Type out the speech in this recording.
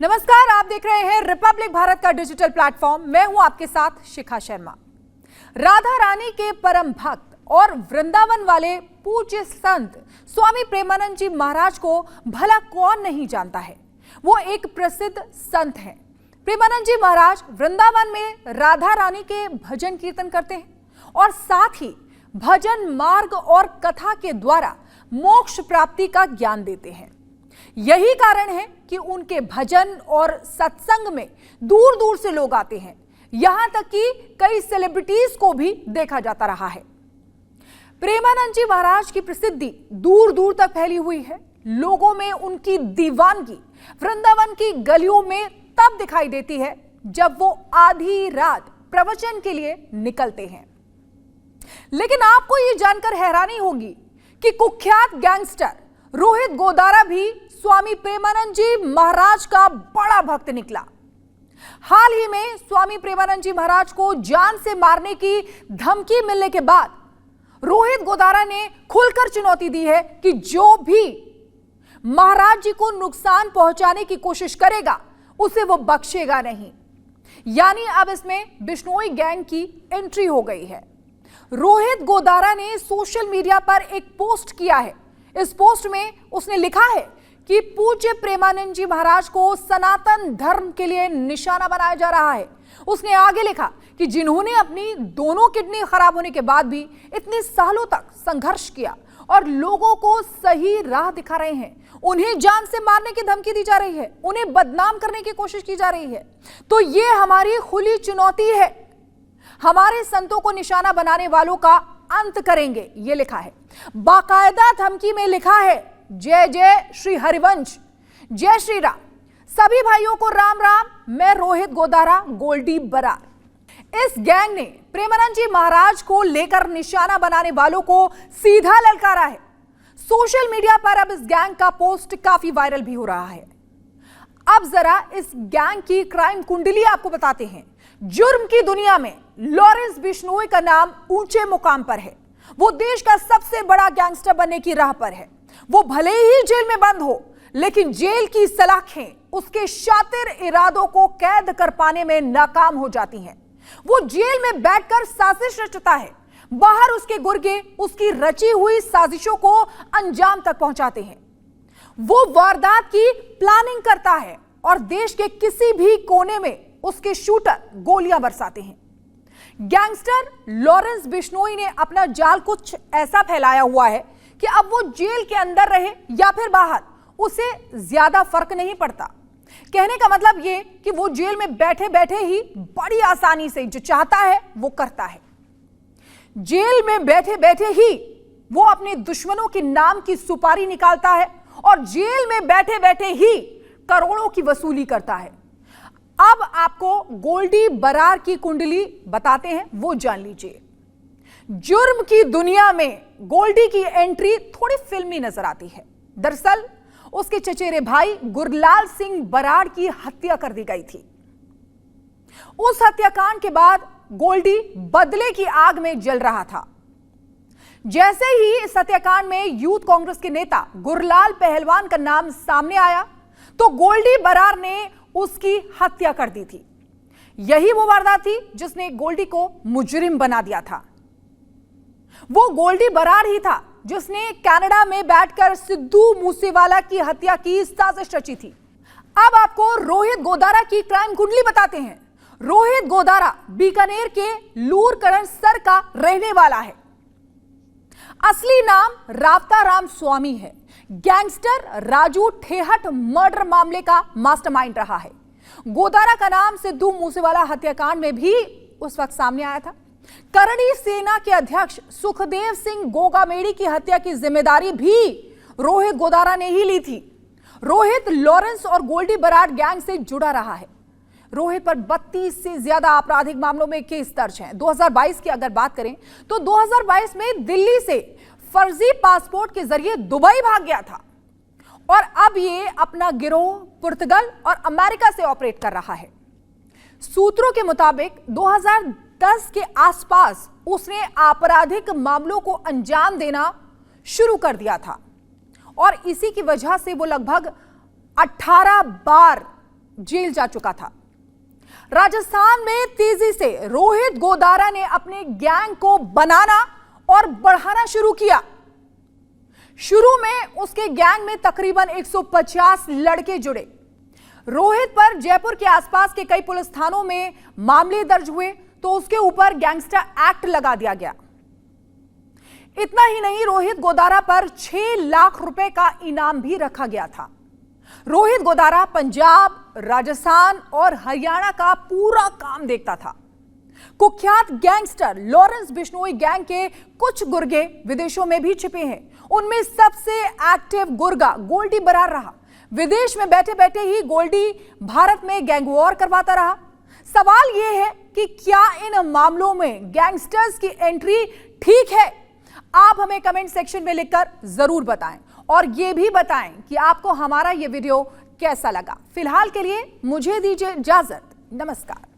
नमस्कार, आप देख रहे हैं रिपब्लिक भारत का डिजिटल प्लेटफॉर्म। मैं हूं आपके साथ शिखा शर्मा। राधा रानी के परम भक्त और वृंदावन वाले पूज्य संत स्वामी प्रेमानंद जी महाराज को भला कौन नहीं जानता है। वो एक प्रसिद्ध संत हैं। प्रेमानंद जी महाराज वृंदावन में राधा रानी के भजन कीर्तन करते हैं और साथ ही भजन मार्ग और कथा के द्वारा मोक्ष प्राप्ति का ज्ञान देते हैं। यही कारण है कि उनके भजन और सत्संग में दूर दूर से लोग आते हैं। यहां तक कि कई सेलिब्रिटीज को भी देखा जाता रहा है। प्रेमानंद जी महाराज की प्रसिद्धि दूर दूर तक फैली हुई है। लोगों में उनकी दीवानगी वृंदावन की गलियों में तब दिखाई देती है जब वो आधी रात प्रवचन के लिए निकलते हैं। लेकिन आपको यह जानकर हैरानी होगी कि कुख्यात गैंगस्टर रोहित गोदारा भी स्वामी प्रेमानंद जी महाराज का बड़ा भक्त निकला। हाल ही में स्वामी प्रेमानंद जी महाराज को जान से मारने की धमकी मिलने के बाद रोहित गोदारा ने खुलकर चुनौती दी है कि जो भी महाराज जी को नुकसान पहुंचाने की कोशिश करेगा उसे वो बख्शेगा नहीं। यानी अब इसमें बिश्नोई गैंग की एंट्री हो गई है। रोहित गोदारा ने सोशल मीडिया पर एक पोस्ट किया है। इस पोस्ट में उसने लिखा है कि पूज्य प्रेमानंद जी महाराज को सनातन धर्म के लिए निशाना बनाया जा रहा है। उसने आगे लिखा कि जिन्होंने अपनी दोनों किडनी खराब होने के बाद भी इतने सालों तक संघर्ष किया और लोगों को सही राह दिखा रहे हैं, उन्हें जान से मारने की धमकी दी जा रही है, उन्हें बदनाम करने की कोशिश की जा रही है। तो ये हमारी खुली चुनौती है। हमारे संतों को निशाना बनाने वालों का अंत करेंगे, ये लिखा है। बाकायदा धमकी में लिखा है, जय जय श्री हरिवंश, जय श्री राम, सभी भाइयों को राम राम, मैं रोहित गोदारा गोल्डी बरार। इस गैंग ने प्रेमानंद जी महाराज को लेकर निशाना बनाने वालों को सीधा ललकारा है। सोशल मीडिया पर अब इस गैंग का पोस्ट काफी वायरल भी हो रहा है। अब जरा इस गैंग की क्राइम कुंडली आपको बताते हैं। जुर्म की दुनिया में लॉरेंस बिश्नोई का नाम ऊंचे मुकाम पर है। वो देश का सबसे बड़ा गैंगस्टर बनने की राह पर है। वो भले ही जेल में बंद हो, लेकिन जेल की सलाखें उसके शातिर इरादों को कैद कर पाने में नाकाम हो जाती हैं। वो जेल में बैठकर साजिश रचता है, बाहर उसके गुर्गे उसकी रची हुई साजिशों को अंजाम तक पहुंचाते हैं। वो वारदात की प्लानिंग करता है और देश के किसी भी कोने में उसके शूटर गोलियां बरसाते हैं। गैंगस्टर लॉरेंस बिश्नोई ने अपना जाल कुछ ऐसा फैलाया हुआ है कि अब वो जेल के अंदर रहे या फिर बाहर, उसे ज्यादा फर्क नहीं पड़ता। कहने का मतलब ये कि वो जेल में बैठे बैठे ही बड़ी आसानी से जो चाहता है वो करता है। जेल में बैठे बैठे ही वो अपने दुश्मनों के नाम की सुपारी निकालता है और जेल में बैठे बैठे ही करोड़ों की वसूली करता है। अब आपको गोल्डी बरार की कुंडली बताते हैं, वो जान लीजिए। जुर्म की दुनिया में गोल्डी की एंट्री थोड़ी फिल्मी नजर आती है। दरअसल उसके चचेरे भाई गुरलाल सिंह बराड़ की हत्या कर दी गई थी। उस हत्याकांड के बाद गोल्डी बदले की आग में जल रहा था। जैसे ही इस हत्याकांड में यूथ कांग्रेस के नेता गुरलाल पहलवान का नाम सामने आया तो गोल्डी बरार ने उसकी हत्या कर दी थी। यही वो वारदात थी जिसने गोल्डी को मुजरिम बना दिया था। वो गोल्डी बरार ही था जिसने कनाडा में बैठकर सिद्धू मूसेवाला की हत्या की साजिश रची थी। अब आपको रोहित गोदारा की क्राइम कुंडली बताते हैं। रोहित गोदारा बीकानेर के लूरकरण सर का रहने वाला है। असली नाम रावता राम स्वामी है। गैंगस्टर राजू ठेहट मर्डर मामले का मास्टरमाइंड रहा है। गोदारा का नाम सिद्धू मूसेवाला हत्याकांड में भी उस वक्त सामने आया था। करणी सेना के अध्यक्ष सुखदेव सिंह गोगामेड़ी की हत्या की जिम्मेदारी भी रोहित गोदारा ने ही ली थी। रोहित लॉरेंस और गोल्डी बरार गैंग से जुड़ा रहा है। रोहित पर 32 से ज्यादा आपराधिक मामलों में केस दर्ज हैं। 2022 की अगर बात करें तो 2022 में दिल्ली से फर्जी पासपोर्ट के जरिए दुबई भाग गया था और अब ये अपना गिरोह पुर्तगाल और अमेरिका से ऑपरेट कर रहा है। सूत्रों के मुताबिक 2010 के आसपास उसने आपराधिक मामलों को अंजाम देना शुरू कर दिया था और इसी की वजह से वो लगभग 18 बार जेल जा चुका था। राजस्थान में तेजी से रोहित गोदारा ने अपने गैंग को बनाना और बढ़ाना शुरू किया। शुरू में उसके गैंग में तकरीबन 150 लड़के जुड़े। रोहित पर जयपुर के आसपास के कई पुलिस थानों में मामले दर्ज हुए तो उसके ऊपर गैंगस्टर एक्ट लगा दिया गया। इतना ही नहीं, रोहित गोदारा पर 6 लाख रुपए का इनाम भी रखा गया था। रोहित गोदारा पंजाब, राजस्थान और हरियाणा का पूरा काम देखता था। कुख्यात गैंगस्टर लॉरेंस बिश्नोई गैंग के कुछ गुर्गे विदेशों में भी छिपे हैं। उनमें सबसे एक्टिव गुर्गा गोल्डी बरार रहा। विदेश में बैठे बैठे ही गोल्डी भारत में गैंग वॉर करवाता रहा। सवाल यह है कि क्या इन मामलों में गैंगस्टर्स की एंट्री ठीक है? आप हमें कमेंट सेक्शन में लिखकर जरूर बताएं और यह भी बताएं कि आपको हमारा यह वीडियो कैसा लगा। फिलहाल के लिए मुझे दीजिए इजाजत। नमस्कार।